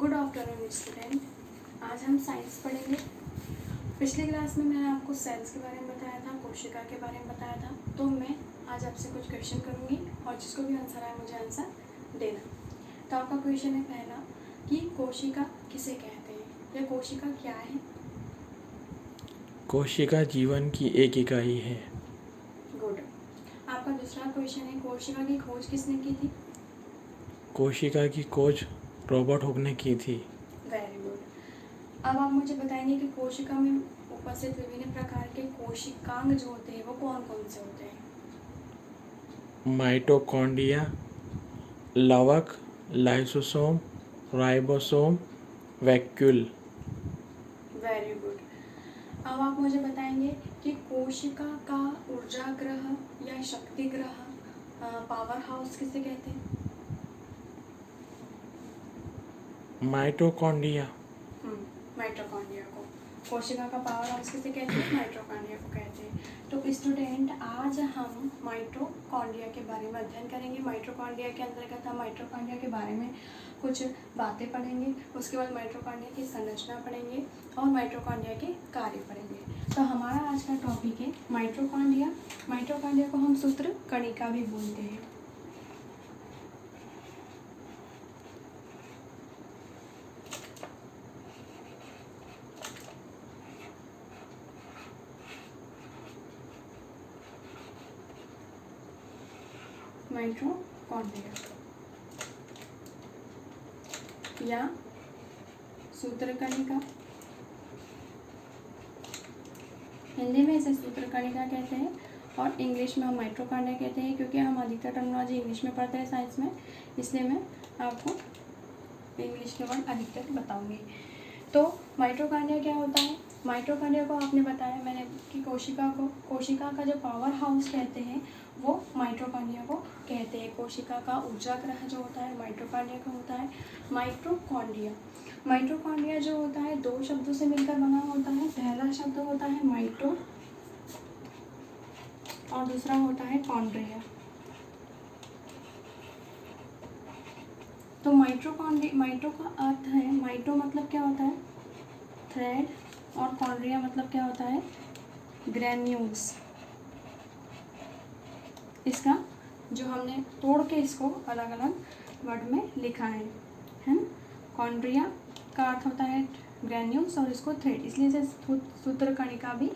Good afternoon student. आज हम science पढ़ेंगे। पिछली क्लास में मैंने आपको सेल्स के बारे में बताया था, कोशिका के बारे में बताया था। तो मैं आज आपसे कुछ क्वेश्चन करूँगी और जिसको भी आंसर आए मुझे आंसर देना। तो आपका क्वेश्चन है पहला कि कोशिका किसे कहते हैं या कोशिका क्या है। कोशिका जीवन की एक इकाई है। गुड। आपका दूसरा क्वेश्चन है कोशिका की खोज किसने की थी। कोशिका की खोज रॉबर्ट हुक ने की थी। Very good. अब आप मुझे बताएंगे कि कोशिका में उपस्थित विभिन्न प्रकार के कोशिकांग जो होते हैं वो कौन कौन से होते हैं। माइटोकॉन्ड्रिया, लवक, lysosome, ribosome, vacuole. Very good. अब आप मुझे बताएंगे कि कोशिका का ऊर्जा ग्रह या शक्ति ग्रह पावर हाउस किसे कहते हैं। माइटोकॉन्ड्रिया। माइटोकॉन्ड्रिया को। कोशिका का पावर हाउस किसे कहते हैं, माइटोकॉन्ड्रिया को कहते हैं। तो स्टूडेंट आज हम माइटोकॉन्ड्रिया के बारे में अध्ययन करेंगे। माइटोकॉन्ड्रिया के अंतर्गत हम माइटोकॉन्ड्रिया के बारे में कुछ बातें पढ़ेंगे। उसके बाद माइटोकॉन्ड्रिया की संरचना पढ़ेंगे और माइटोकॉन्ड्रिया के कार्य पढ़ेंगे। तो हमारा आज का टॉपिक है माइटोकॉन्ड्रिया। माइटोकॉन्ड्रिया को हम सूत्र कणिका भी बोलते हैं। माइटोकॉन्ड्रिया या सूत्रकणिका, हिंदी में इसे सूत्रकणिका कहते हैं और इंग्लिश में हम माइटोकॉन्ड्रिया कहते हैं। क्योंकि हम अधिकतर टर्मिनोलॉजी इंग्लिश में पढ़ते हैं साइंस में, इसलिए मैं आपको इंग्लिश के वर्ड अधिकतर बताऊंगी। तो माइटोकॉन्ड्रिया क्या होता है। माइटोकॉन्ड्रिया को आपने बताया मैंने कि कोशिका का जो पावर हाउस कहते हैं वो माइटोकॉन्ड्रिया को कहते हैं। कोशिका का ऊर्जा ग्रह जो होता है माइटोकॉन्ड्रिया का होता है। माइटोकॉन्ड्रिया जो होता है दो शब्दों से मिलकर बना होता है। पहला शब्द होता है माइटो और दूसरा होता है कॉन्ड्रिया। तो माइटो का अर्थ है, माइटो मतलब क्या होता है थ्रेड और कॉन्ड्रिया मतलब क्या होता है ग्रैन्यूल्स। इसका जो हमने तोड़ के इसको अलग अलग वर्ड में लिखा है ना। कॉन्ड्रिया का अर्थ होता है ग्रैन्यूल्स और इसको थ्रेड, इसलिए इसे सूत्रकणिका भी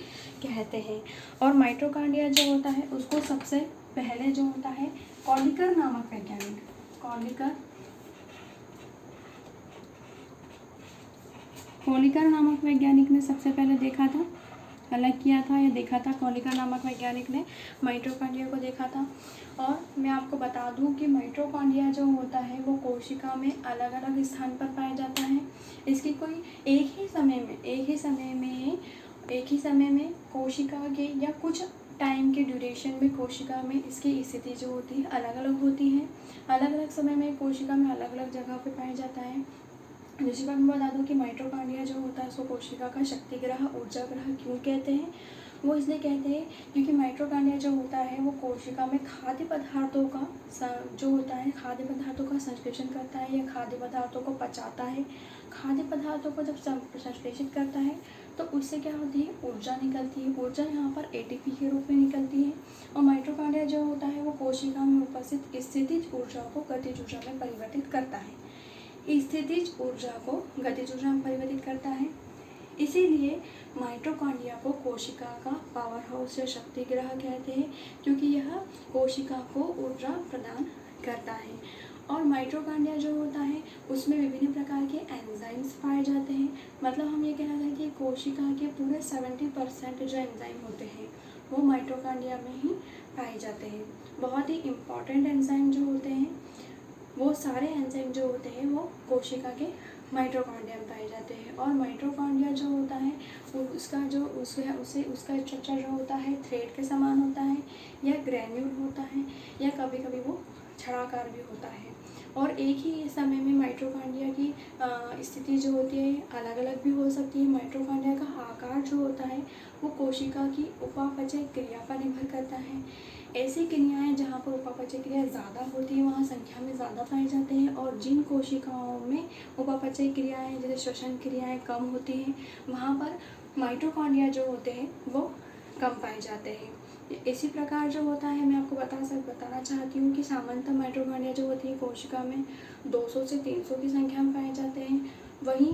कहते हैं। और माइटोकॉन्ड्रिया जो होता है उसको सबसे पहले जो होता है कॉलिकर नामक वैज्ञानिक ने सबसे पहले देखा था, अलग किया था या देखा था। कॉलिकर नामक वैज्ञानिक ने माइटोकॉन्ड्रिया को देखा था। और मैं आपको बता दूं कि माइटोकॉन्ड्रिया जो होता है वो कोशिका में अलग अलग स्थान पर पाया जाता है। इसकी कोई एक ही समय में कोशिका के या कुछ टाइम के ड्यूरेशन में कोशिका में इसकी स्थिति जो होती है अलग अलग होती है। अलग अलग समय में कोशिका में अलग अलग जगह पर पाया जाता है। दूसरी बात मैं बता दूं कि माइटोकॉन्ड्रिया जो होता है उसको कोशिका का शक्ति ग्रह ऊर्जा ग्रह क्यों कहते हैं। वो इसलिए कहते हैं क्योंकि माइटोकॉन्ड्रिया जो होता है वो कोशिका में खाद्य पदार्थों का संश्लेषण करता है या खाद्य पदार्थों को पचाता है। खाद्य पदार्थों को जब संश्लेषित करता है तो उससे क्या होती है ऊर्जा निकलती है। ऊर्जा यहाँ पर एटीपी के रूप में निकलती है। और माइटोकॉन्ड्रिया जो होता है वो कोशिका में उपस्थित स्थितिज ऊर्जा को गतिज ऊर्जा में परिवर्तित करता है। स्थितिज ऊर्जा को गतिज ऊर्जा में परिवर्तित करता है। इसीलिए माइटोकॉन्ड्रिया को कोशिका का पावर हाउस या शक्ति ग्रह कहते हैं, क्योंकि यह कोशिका को ऊर्जा प्रदान करता है। और माइटोकॉन्ड्रिया जो होता है उसमें विभिन्न प्रकार के एंजाइम्स पाए जाते हैं। मतलब हम ये कहना चाहेंगे कि कोशिका के पूरे 70% जो एंजाइम होते हैं वो माइटोकॉन्ड्रिया में ही पाए जाते हैं। बहुत ही इम्पॉर्टेंट एंजाइम जो होते हैं वो सारे एंजाइम जो होते हैं वो कोशिका के माइटोकॉन्ड्रिया में पाए जाते हैं। और माइटोकॉन्ड्रिया जो होता है उसका स्ट्रक्चर जो होता है थ्रेड के समान होता है या ग्रैन्यूल होता है या कभी कभी वो छड़ाकार भी होता है। और एक ही समय में माइटोकॉन्ड्रिया की स्थिति जो होती है अलग अलग भी हो सकती है। माइटोकॉन्ड्रिया का आकार जो होता है वो कोशिका की उपापचय क्रिया पर निर्भर करता है। ऐसी क्रियाएं जहाँ पर उपापचय क्रिया ज़्यादा होती है वहाँ संख्या में ज़्यादा पाए जाते हैं, और जिन कोशिकाओं में उपापचय क्रियाएं जैसे श्वसन क्रियाएं कम होती हैं वहाँ पर माइटोकॉन्ड्रिया जो होते हैं वो कम पाए जाते हैं। इसी प्रकार जो होता है मैं आपको बताना चाहती हूँ कि सामान्यतः माइटोकॉन्ड्रिया जो होती है कोशिका में 200 से 300 की संख्या में पाए जाते हैं। वहीं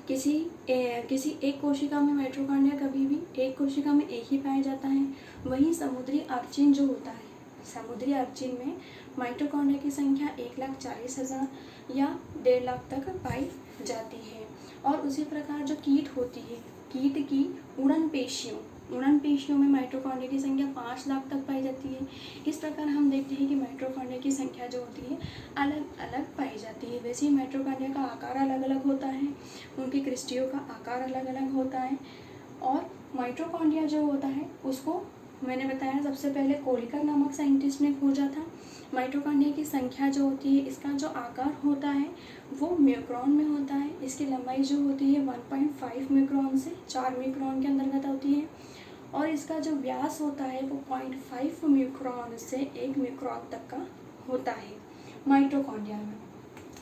किसी एक कोशिका में माइटोकॉन्ड्रिया कभी भी एक कोशिका में एक ही पाया जाता है। वहीं समुद्री अर्चिन जो होता है, समुद्री अर्चिन में माइटोकॉन्ड्रिया की संख्या 1,40,000 या 1.5 लाख तक पाई जाती है। और उसी प्रकार जो कीट होती है, कीट की उड़न पेशियों में माइटोकॉन्ड्रिया की संख्या 5 लाख तक पाई जाती है। इस प्रकार हम देखते हैं कि माइटोकॉन्ड्रिया की संख्या जो होती है अलग अलग पाई जाती है। वैसे ही माइटोकॉन्ड्रिया का आकार अलग अलग होता है, उनकी क्रिस्टियों का आकार अलग अलग होता है। और माइटोकॉन्ड्रिया जो होता है उसको मैंने बताया सबसे पहले कोलिकर नामक साइंटिस्ट ने खोजा था। माइटोकॉन्ड्रिया की संख्या जो होती है, इसका जो आकार होता है वो मिक्रोन में होता है। इसकी लंबाई जो होती है 1.5 मिक्रोन से 4 मिक्रोन के अंतर्गत होती है, और इसका जो व्यास होता है वो 0.5 मिक्रोन से 1 मिक्रोन तक का होता है।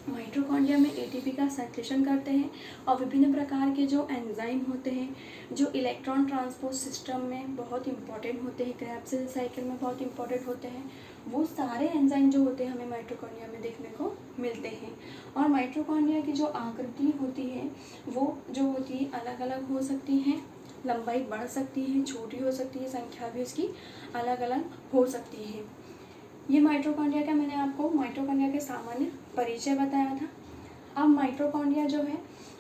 माइटोकॉन्ड्रिया में एटीपी का संश्लेषण करते हैं, और विभिन्न प्रकार के जो एंजाइम होते हैं जो इलेक्ट्रॉन ट्रांसपोर्ट सिस्टम में बहुत इंपॉर्टेंट होते हैं, क्रेब्स साइकिल में बहुत इंपॉर्टेंट होते हैं, वो सारे एंजाइम जो होते हैं हमें माइटोकॉन्ड्रिया में देखने को मिलते हैं। और माइटोकॉन्ड्रिया की जो आकृति होती है वो जो होती है अलग अलग हो सकती है, लंबाई बढ़ सकती है, छोटी हो सकती है, संख्या भी इसकी अलग अलग हो सकती है। ये माइटोकॉन्ड्रिया का मैंने आपको माइटोकॉन्ड्रिया के सामान्य परिचय बताया था। अब माइटोकॉन्ड्रिया जो है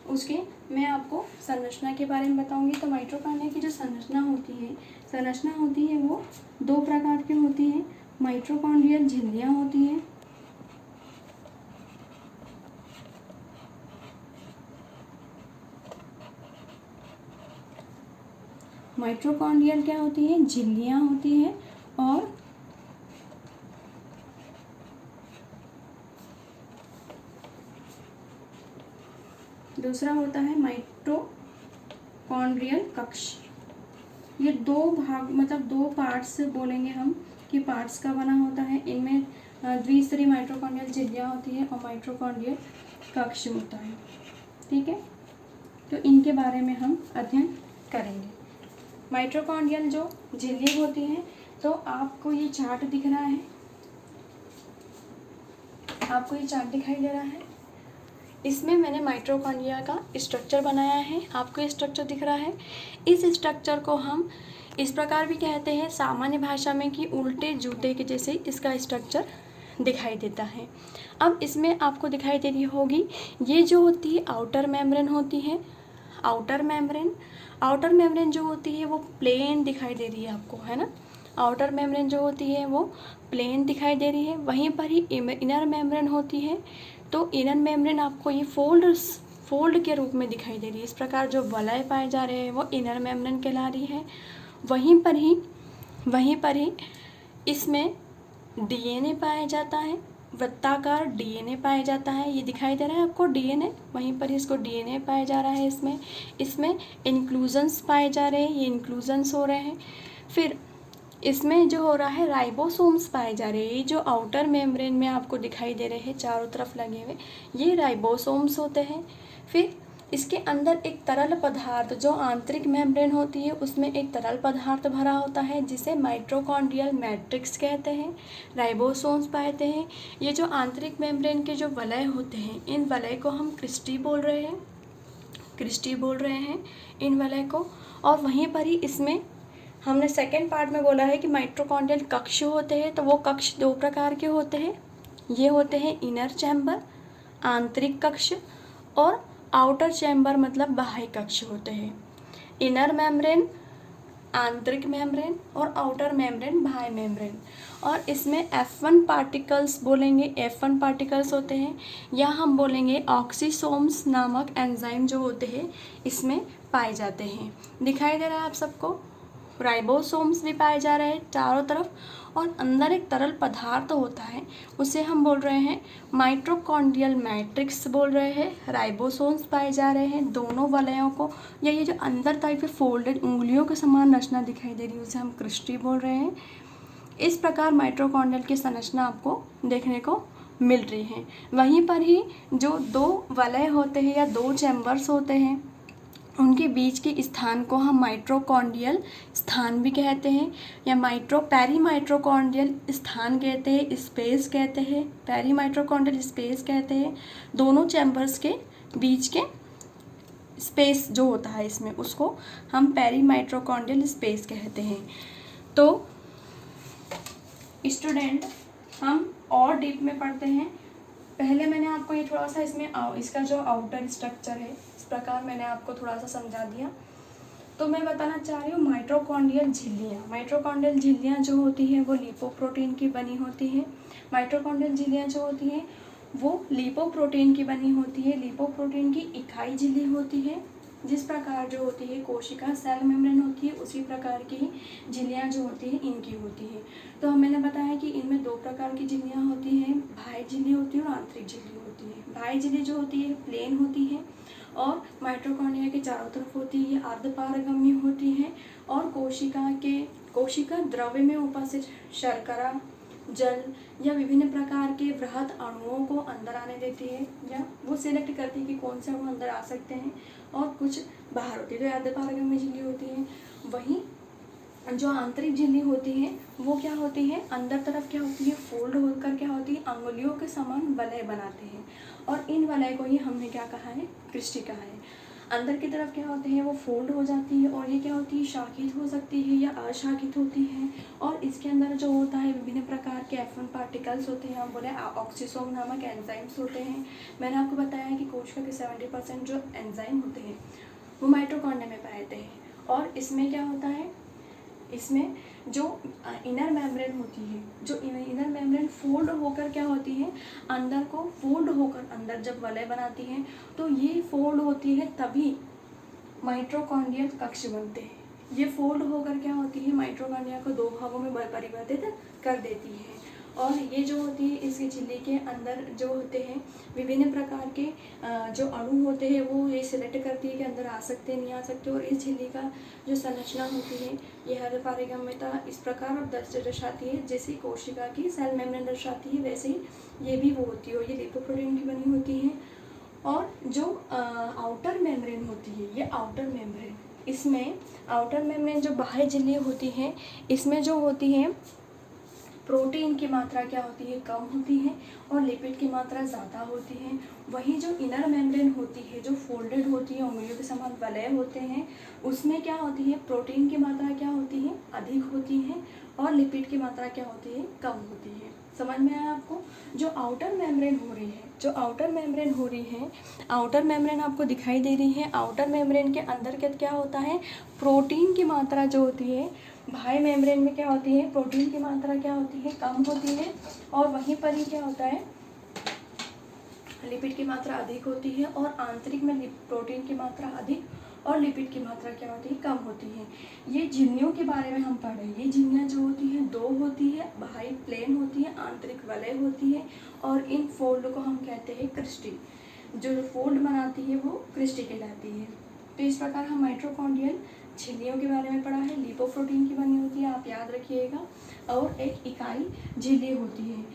उसके मैं आपको संरचना के बारे में बताऊंगी। तो माइटोकॉन्ड्रिया की जो संरचना होती है वो 2 प्रकार की होती है। माइटोकॉन्ड्रियल झिल्लियाँ होती हैं, माइटोकॉन्ड्रियल क्या होती है, झिल्लियाँ होती हैं, और दूसरा होता है माइटोकॉन्ड्रियल कक्ष। ये 2 भाग मतलब 2 पार्ट्स बोलेंगे हम कि पार्ट्स का बना होता है। इनमें द्विस्तरीय माइटोकॉन्ड्रियल झिल्लियाँ होती है और माइटोकॉन्ड्रियल कक्ष होता है। ठीक है, तो इनके बारे में हम अध्ययन करेंगे। माइटोकॉन्ड्रियल जो झिल्ली होती है, तो आपको ये चार्ट दिख रहा है, आपको ये चार्ट दिखाई दे रहा है। इसमें मैंने माइटोकॉन्ड्रिया का स्ट्रक्चर बनाया है, आपको स्ट्रक्चर दिख रहा है। इस स्ट्रक्चर को हम इस प्रकार भी कहते हैं सामान्य भाषा में कि उल्टे जूते के जैसे इसका स्ट्रक्चर दिखाई देता है। अब इसमें आपको दिखाई दे रही होगी ये जो होती है आउटर मेम्ब्रेन होती है। आउटर मेम्ब्रेन जो होती है वो प्लेन दिखाई दे रही है आपको, है ना। आउटर मेम्ब्रेन जो होती है वो प्लेन दिखाई दे रही है। वहीं पर ही इनर मेम्ब्रेन होती है, तो इनर मेम्ब्रेन आपको ये फोल्ड के रूप में दिखाई दे रही है। इस प्रकार जो वलय पाए जा रहे हैं वो इनर मेम्ब्रेन कहला रही है। वहीं पर ही इसमें डीएनए पाया जाता है, वृत्ताकार डीएनए पाया जाता है। ये दिखाई दे रहा है आपको डीएनए, वहीं पर इसको डीएनए पाया जा रहा है। इसमें इंक्लूजन्स पाए जा रहे हैं, ये इंक्लूजन्स हो रहे हैं। फिर इसमें जो हो रहा है राइबोसोम्स पाए जा रहे हैं। ये जो आउटर मेम्ब्रेन में आपको दिखाई दे रहे हैं चारों तरफ लगे हुए, ये राइबोसोम्स होते हैं। फिर इसके अंदर एक तरल पदार्थ, जो आंतरिक मेम्ब्रेन होती है उसमें एक तरल पदार्थ भरा होता है जिसे माइटोकॉन्ड्रियल मैट्रिक्स कहते हैं। राइबोसोम्स पाते हैं। ये जो आंतरिक मेम्ब्रेन के जो वलय होते हैं, इन वलय को हम क्रिस्टी बोल रहे हैं इन वलय को। और वहीं पर ही इसमें हमने सेकेंड पार्ट में बोला है कि माइटोकॉन्ड्रियल कक्ष होते हैं, तो वो कक्ष 2 प्रकार के होते हैं। ये होते हैं इनर चैम्बर, आंतरिक कक्ष, और आउटर चैम्बर मतलब बाह्य कक्ष होते हैं। इनर मेम्ब्रेन, आंतरिक मेम्ब्रेन, और आउटर मेम्ब्रेन बाह्य मेम्ब्रेन। और इसमें F1 पार्टिकल्स बोलेंगे, F1 पार्टिकल्स होते हैं, या हम बोलेंगे ऑक्सीसोम्स नामक एंजाइम जो होते हैं इसमें पाए जाते हैं। दिखाई दे रहा है आप सबको, राइबोसोम्स भी पाए जा रहे हैं चारों तरफ, और अंदर एक तरल पदार्थ होता है उसे हम बोल रहे हैं माइटोकॉन्ड्रियल मैट्रिक्स बोल रहे हैं। राइबोसोम्स पाए जा रहे हैं दोनों वलयों को, या ये जो अंदर टाइप के फोल्डेड उंगलियों के समान रचना दिखाई दे रही है उसे हम क्रिस्टी बोल रहे हैं। इस प्रकार माइटोकॉन्ड्रियल की संरचना आपको देखने को मिल रही है। वहीं पर ही जो दो वलय होते हैं या दो चैम्बर्स होते हैं, उनके बीच के स्थान को हम माइटोकॉन्ड्रियल स्थान भी कहते हैं या पेरीमाइटोकॉन्ड्रियल स्थान कहते हैं, स्पेस कहते हैं, पेरीमाइटोकॉन्ड्रियल स्पेस कहते हैं। दोनों चैम्बर्स के बीच के स्पेस जो होता है इसमें, उसको हम पेरीमाइटोकॉन्ड्रियल स्पेस कहते हैं। तो स्टूडेंट, हम और डीप में पढ़ते हैं। पहले मैंने आपको ये थोड़ा सा इसमें इसका जो आउटर स्ट्रक्चर है, इस प्रकार मैंने आपको थोड़ा सा समझा दिया। तो मैं बताना चाह रही हूँ माइटोकॉन्ड्रियल झिल्लियाँ। माइटोकॉन्ड्रियल झिल्लियाँ जो होती हैं वो लिपोप्रोटीन की बनी होती हैं। माइटोकॉन्ड्रियल झिल्लियाँ जो होती हैं वो लिपोप्रोटीन की बनी होती है। लिपोप्रोटीन की इकाई झिल्ली होती है। जिस प्रकार जो होती है कोशिका सेल मेम्ब्रेन होती है, उसी प्रकार की झिल्लियाँ जो होती हैं इनकी होती है। तो मैंने बताया कि इनमें दो प्रकार की झिल्लियाँ होती हैं, बाह्य झिल्ली होती है और आंतरिक झिल्ली होती है। बाह्य झिल्ली जो होती है प्लेन होती है और माइटोकॉन्ड्रिया के चारों तरफ होती है, अर्धपारगम्य होती है और कोशिका द्रव्य में उपस्थित शर्करा, जल या विभिन्न प्रकार के वृहद अणुओं को अंदर आने देती है, या वो सिलेक्ट करती है कि कौन से अणु अंदर आ सकते हैं और कुछ बाहर होती है। तो अर्धपारगम्य झिल्ली होती है। वहीं जो आंतरिक झिल्ली होती है वो क्या होती है, अंदर तरफ क्या होती है, फोल्ड होकर क्या होती है, अंगुलियों के समान वलय बनाते हैं और इन वलय को ही हमने क्या कहा है, क्रिस्टी कहा है। अंदर की तरफ क्या होते हैं, वो फोल्ड हो जाती है और ये क्या होती है, शाखित हो सकती है या अशाखित होती है। और इसके अंदर जो होता है विभिन्न प्रकार के F1 पार्टिकल्स होते हैं, हम बोले ऑक्सीसोम नामक एंजाइम्स होते हैं। मैंने आपको बताया कि कोशिका के 70% जो एंजाइम होते हैं वो माइटोकॉन्ड्रिया में पाए जाते हैं। और इसमें क्या होता है, इसमें जो इनर मेम्ब्रेन होती है, जो इनर मेम्ब्रेन फोल्ड होकर क्या होती है, अंदर को फोल्ड होकर अंदर जब वलय बनाती है तो ये फोल्ड होती है, तभी माइटोकॉन्ड्रियल कक्ष बनते हैं। ये फोल्ड होकर क्या होती है, माइटोकॉन्ड्रिया को दो भागों में परिवर्तित कर देती है। और ये जो होती है इसकी झिल्ली के अंदर जो होते हैं विभिन्न प्रकार के जो अणु होते हैं वो ये सिलेक्ट करती है कि अंदर आ सकते हैं नहीं आ सकते। और इस झिल्ली का जो संरचना होती है ये अर्धपारगम्यता इस प्रकार दर्शाती है, जैसे कोशिका की सेल मेम्ब्रेन दर्शाती है वैसे ही ये भी वो होती है और ये लिपोप्रोटीन की बनी होती है। और जो आउटर मेम्ब्रेन होती है, ये आउटर मेम्ब्रेन, इसमें आउटर मेम्ब्रेन जो बाह्य झिल्ली होती है इसमें जो होती है प्रोटीन की मात्रा क्या होती है, कम होती है और लिपिड की मात्रा ज़्यादा होती है। वहीं जो इनर मेम्ब्रेन होती है जो फोल्डेड होती है, उंगलियों के समान वलय होते हैं, उसमें क्या होती है, प्रोटीन की मात्रा क्या होती है, अधिक होती है और लिपिड की मात्रा क्या होती है, कम होती है। समझ में आया आपको? जो आउटर मेम्ब्रेन हो रही है, जो आउटर मेम्ब्रेन हो रही है, आउटर मेम्ब्रेन आपको दिखाई दे रही है। आउटर मेम्ब्रेन के अंदर क्या होता है, प्रोटीन की मात्रा जो होती है, बाह्य मेम्ब्रेन में क्या होती है, प्रोटीन की मात्रा क्या होती है, कम होती है और वहीं पर ही क्या होता है, लिपिड की मात्रा अधिक होती है। और आंतरिक में प्रोटीन की मात्रा अधिक और लिपिड की मात्रा क्या होती है, कम होती है। ये झिल्लियों के बारे में हम पढ़ रहे हैं। ये झिल्लियाँ जो होती हैं दो होती है, बाह्य प्लेन होती है, आंतरिक वलय होती है और इन फोल्ड को हम कहते हैं क्रिस्टी। जो फोल्ड बनाती है वो क्रिस्टी कहलाती है। तो इस प्रकार हम माइटोकॉन्ड्रियल झिल्लियों के बारे में पढ़ा है। लिपोप्रोटीन की बनी होती है, आप याद रखिएगा, और एक इकाई झिल्ली होती है।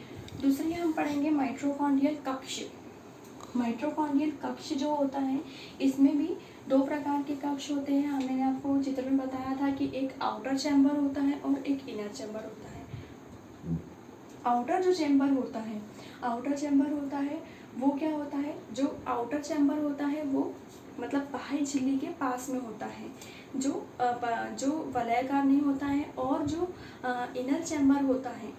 दूसरी हम पढ़ेंगे माइटोकॉन्ड्रियल कक्ष। माइटोकॉन्ड्रियल कक्ष जो होता है इसमें भी दो प्रकार के कक्ष होते हैं। मैंने आपको चित्र में बताया था कि एक आउटर चैम्बर होता है और एक इनर चैम्बर होता है। आउटर जो चैम्बर होता है, आउटर चैम्बर होता है वो क्या होता है, जो आउटर चैम्बर होता है वो मतलब बाह्य झिल्ली के पास में होता है, जो वलयाकार नहीं होता है। और जो इनर चैम्बर होता है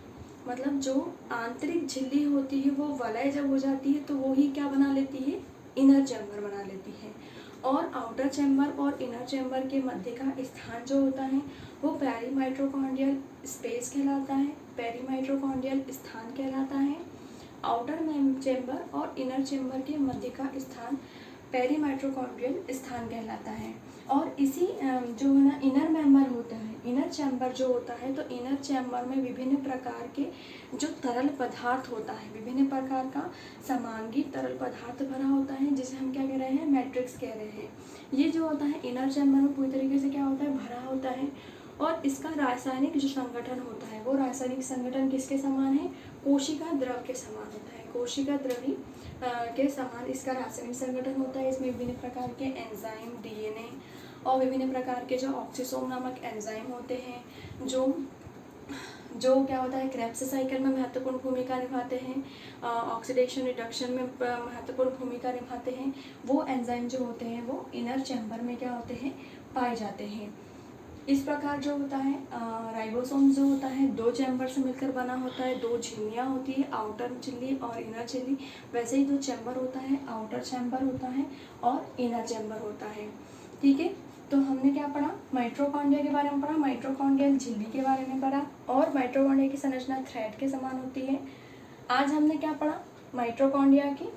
मतलब जो आंतरिक झिल्ली होती है वो वलय जब हो जाती है तो वो ही क्या बना लेती है, इनर चैम्बर बना लेती है। और आउटर चैम्बर और इनर चैम्बर के मध्य का स्थान जो होता है वो पेरीमाइटोकॉन्ड्रियल स्पेस कहलाता है, पेरीमाइटोकॉन्ड्रियल स्थान कहलाता है। आउटर चैम्बर और इनर चैम्बर के मध्य का स्थान पेरीमाइटोकॉन्ड्रियल स्थान कहलाता है। और इसी जो है ना इनर मेम्बर होता है, इनर चैम्बर जो होता है, तो इनर चैम्बर में विभिन्न प्रकार के जो तरल पदार्थ होता है, विभिन्न प्रकार का समांगी तरल पदार्थ भरा होता है, जिसे हम क्या कह रहे हैं, मैट्रिक्स कह रहे हैं। ये जो होता है इनर चैम्बर में पूरी तरीके से क्या होता है, भरा होता है। और इसका रासायनिक जो संगठन होता है वो रासायनिक संगठन किसके समान है? कोशिका द्रव के समान होता है। कोशिका द्रवी के समान इसका रासायनिक संगठन होता है। इसमें विभिन्न प्रकार के एंजाइम, डीएनए और विभिन्न प्रकार के जो ऑक्सीसोम नामक एंजाइम होते हैं जो क्या होता है, क्रेब्स साइकिल में महत्वपूर्ण भूमिका निभाते हैं, ऑक्सीडेशन रिडक्शन में महत्वपूर्ण भूमिका निभाते हैं। वो एंजाइम जो होते हैं वो इनर चैम्बर में क्या होते हैं, पाए जाते हैं। इस प्रकार जो होता है राइबोसोम जो होता है 2 चैम्बर से मिलकर बना होता है। 2 झिल्लियाँ होती है, आउटर झिल्ली और इनर झिल्ली। वैसे ही 2 चैम्बर होता है, आउटर चैम्बर होता है और इनर चैम्बर होता है। ठीक है, तो हमने क्या पढ़ा? माइटोकॉन्ड्रिया के बारे में पढ़ा, माइटोकॉन्ड्रियल झिल्ली के बारे में पढ़ा और माइटोकॉन्ड्रिया की संरचना थ्रेड के समान होती है। आज हमने क्या पढ़ा? माइटोकॉन्ड्रिया की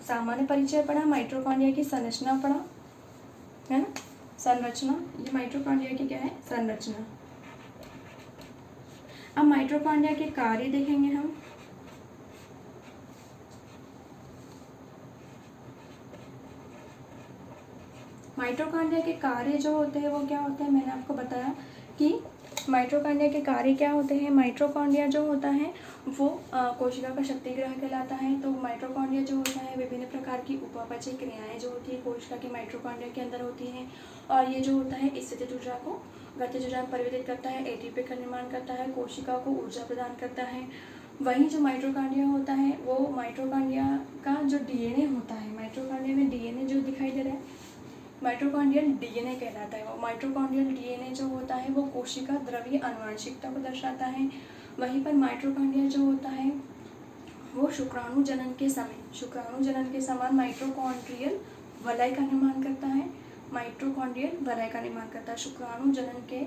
सामान्य परिचय पढ़ा, माइटोकॉन्ड्रिया की संरचना पढ़ा, है ना? संरचना, ये माइटोकॉन्ड्रिया की क्या है? संरचना। अब माइटोकॉन्ड्रिया के कार्य देखेंगे हम। माइटोकॉन्ड्रिया के कार्य जो होते हैं वो क्या होते हैं? मैंने आपको बताया कि माइटोकॉन्ड्रिया के कार्य क्या होते हैं। माइटोकॉन्ड्रिया जो होता है वो कोशिका का शक्तिग्रह कहलाता है। तो माइटोकॉन्ड्रिया जो होता है विभिन्न प्रकार की उपापचय क्रियाएं जो होती है कोशिका की माइटोकॉन्ड्रिया के अंदर होती हैं और ये जो होता है स्थितिज ऊर्जा को गतिज ऊर्जा में परिवर्तित करता है, एटीपी का निर्माण करता है, कोशिका को ऊर्जा प्रदान करता है। वहीं जो माइटोकॉन्ड्रिया होता है वो माइटोकॉन्ड्रिया का जो डीएनए होता है, माइटोकॉन्ड्रिया में डीएनए जो दिखाई दे रहा है माइटोकॉन्ड्रियल डीएनए कहलाता है। वो माइटोकॉन्ड्रियल डीएनए जो होता है वो कोशिका द्रव्य आनुवंशिकता को दर्शाता है। वहीं पर माइटोकॉन्ड्रिया जो होता है वो शुक्राणु जनन के समान माइटोकॉन्ड्रियल वलय का निर्माण करता है। माइटोकॉन्ड्रियल वलय का निर्माण करता है। शुक्राणु जनन के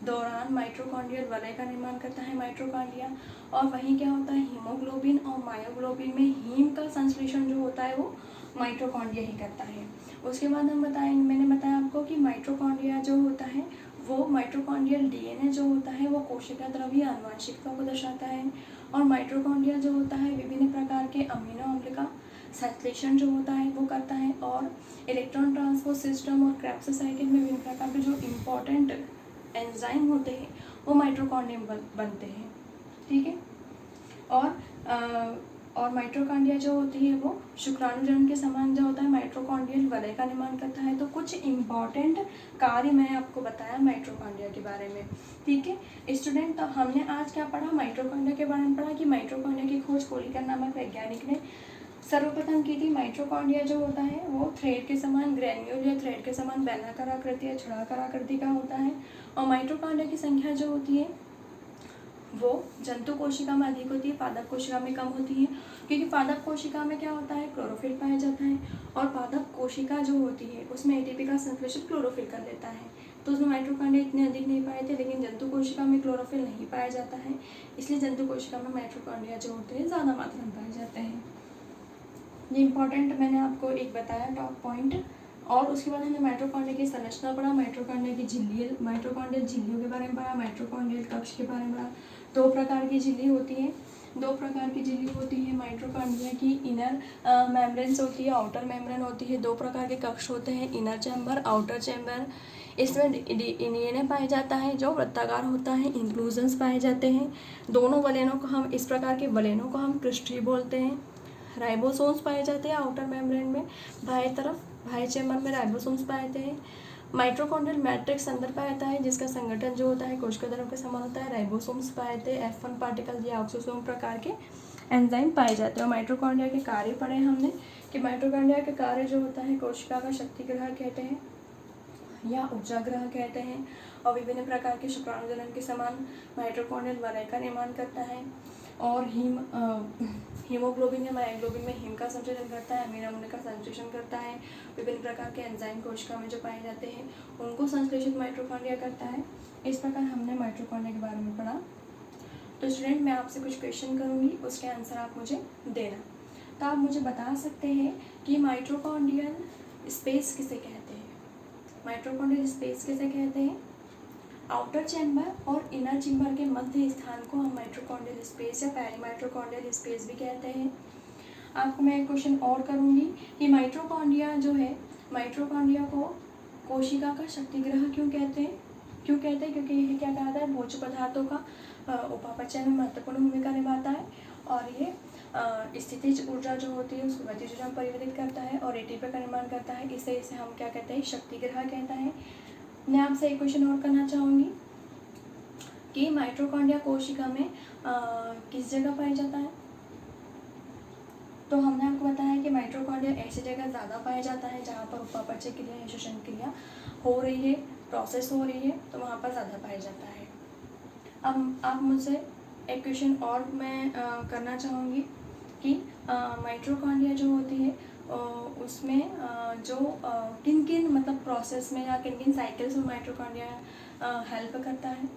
दौरान माइटोकॉन्ड्रियल वलय का निर्माण करता है माइटोकॉन्ड्रिया। और वहीं क्या होता है, हीमोग्लोबिन और मायोग्लोबिन में हीम का संश्लेषण जो होता है वो माइटोकॉन्ड्रिया ही करता है। उसके बाद मैंने बताया आपको कि माइटोकॉन्ड्रिया जो होता है वो माइटोकॉन्ड्रियल डीएनए जो होता है वो कोशिका द्रव्य आनुवंशिकता को दर्शाता है। और माइटोकॉन्ड्रिया जो होता है विभिन्न प्रकार के अमीनो अम्ल का संश्लेषण जो होता है वो करता है। और इलेक्ट्रॉन ट्रांसपोर्ट सिस्टम और क्रेब्स साइकिल में विभिन्न प्रकार के जो इम्पोर्टेंट एंजाइम होते हैं वो माइटोकॉन्ड्रिया बनते हैं। ठीक है, और माइटोकॉन्ड्रिया जो होती है वो शुक्राणु जनन के समान जो होता है माइटोकॉन्ड्रियल वलय का निर्माण करता है। तो कुछ इम्पॉर्टेंट कार्य मैंने आपको बताया माइटोकॉन्ड्रिया के बारे में। ठीक है स्टूडेंट, तो हमने आज क्या पढ़ा? माइटोकॉन्ड्रिया के बारे में पढ़ा कि माइटोकॉन्ड्रिया की खोज कोलिकर नामक वैज्ञानिक ने सर्वप्रथम की थी। माइटोकॉन्ड्रिया जो होता है वो थ्रेड के समान ग्रेन्यूल या थ्रेड के समान बेलनाकार आकृति या छड़ाकार आकृति का होता है। और माइटोकॉन्ड्रिया की संख्या जो होती है वो जंतु कोशिका में अधिक होती है, पादप कोशिका में कम होती है। क्योंकि पादप कोशिका में क्या होता है, क्लोरोफिल पाया जाता है और पादप कोशिका जो होती है उसमें एटीपी का संश्लेषण क्लोरोफिल कर लेता है। तो उसमें माइटोकॉन्ड्रिया इतने अधिक नहीं पाए थे, लेकिन जंतु कोशिका में क्लोरोफिल नहीं पाया जाता है, इसलिए जंतु कोशिका में माइटोकॉन्ड्रिया जो होते हैं ज़्यादा मात्रा में पाए जाते हैं। ये इंपॉर्टेंट मैंने आपको एक बताया टॉप पॉइंट। और उसके बाद हमने माइटोकॉन्ड्रिया की संरचना पढ़ा, माइटोकॉन्ड्रिया की माइटोकॉन्ड्रियल झिल्लियों के बारे में पढ़ा, माइटोकॉन्ड्रियल कक्ष के बारे में पढ़ा। 2 प्रकार की झिल्ली होती है, 2 प्रकार की झिल्ली होती है माइटोकॉन्ड्रिया की। इनर मेम्ब्रेन्स होती है, आउटर मेम्ब्रेन होती है। 2 प्रकार के कक्ष होते हैं, इनर चैम्बर, आउटर चैम्बर। इसमें डीएनए पाया जाता है जो वृत्ताकार होता है, इंक्लूजन्स पाए जाते हैं। दोनों वलयनों को हम इस प्रकार के वलयनों को हम पृष्ठीय बोलते हैं। राइबोसोम्स पाए जाते हैं आउटर मेम्ब्रेन में, बाह्य चैम्बर में राइबोसोम्स पाए जाते हैं। माइटोकॉन्ड्रियल मैट्रिक्स अंदर पाया जाता है जिसका संगठन जो होता है कोशिका द्रव के समान होता है। राइबोसोम्स पाए जाते हैं, F1 पार्टिकल या ऑक्सोसोम प्रकार के एंजाइम पाए जाते हैं। और माइटोकॉन्ड्रिया के कार्य पढ़े हमने कि माइटोकॉन्ड्रिया के कार्य जो होता है कोशिका का शक्तिग्रह कहते हैं या ऊर्जाग्रह कहते हैं। और विभिन्न प्रकार के शुक्राणु जनन के समान माइटोकॉन्ड्रियल वलय का निर्माण करता है। और हीमोग्लोबिन या मायोग्लोबिन में हीम का संश्लेषण करता है, अमीनो अम्ल का संश्लेषण करता है। विभिन्न प्रकार के एंजाइम कोशिका में जो पाए जाते हैं उनको संश्लेषित माइटोकॉन्ड्रिया करता है। इस प्रकार हमने माइटोकॉन्ड्रिया के बारे में पढ़ा। तो स्टूडेंट, मैं आपसे कुछ क्वेश्चन करूँगी, उसके आंसर आप मुझे देना। तो आप मुझे बता सकते हैं कि माइटोकॉन्ड्रियल स्पेस किसे कहते हैं? माइटोकॉन्ड्रियल स्पेस किसे कहते हैं? आउटर चैम्बर और इनर चैम्बर के मध्य स्थान को हम माइटोकॉन्ड्रियल स्पेस या पेरीमाइटोकॉन्ड्रियल स्पेस भी कहते हैं। आपको मैं एक क्वेश्चन और करूँगी कि माइटोकॉन्ड्रिया जो है, माइटोकॉन्ड्रिया को कोशिका का शक्तिग्रह क्यों कहते हैं? क्यों कहते हैं? क्योंकि यह क्या कहता है, भोज्य पदार्थों का उपापचय में महत्वपूर्ण भूमिका निभाता है और ये स्थितिज ऊर्जा जो होती है उसको गतिज ऊर्जा में परिवर्तित करता है और एटीपी का निर्माण करता है। इसे हम क्या कहते हैं, शक्ति ग्रह कहता है। मैं आपसे एक क्वेश्चन और करना चाहूँगी कि माइटोकॉन्ड्रिया कोशिका में किस जगह पाया जाता है? तो हमने आपको बताया कि माइटोकॉन्ड्रिया ऐसी जगह ज़्यादा पाया जाता है जहाँ पर उपापचय क्रिया या श्वसन क्रिया हो रही है, प्रोसेस हो रही है, तो वहाँ पर ज़्यादा पाया जाता है। अब आप मुझसे एक क्वेश्चन और मैं करना चाहूँगी कि माइटोकॉन्ड्रिया जो होती है उसमें जो किन किन मतलब प्रोसेस में या किन किन साइकिल्स में माइटोकॉन्ड्रिया हेल्प करता है?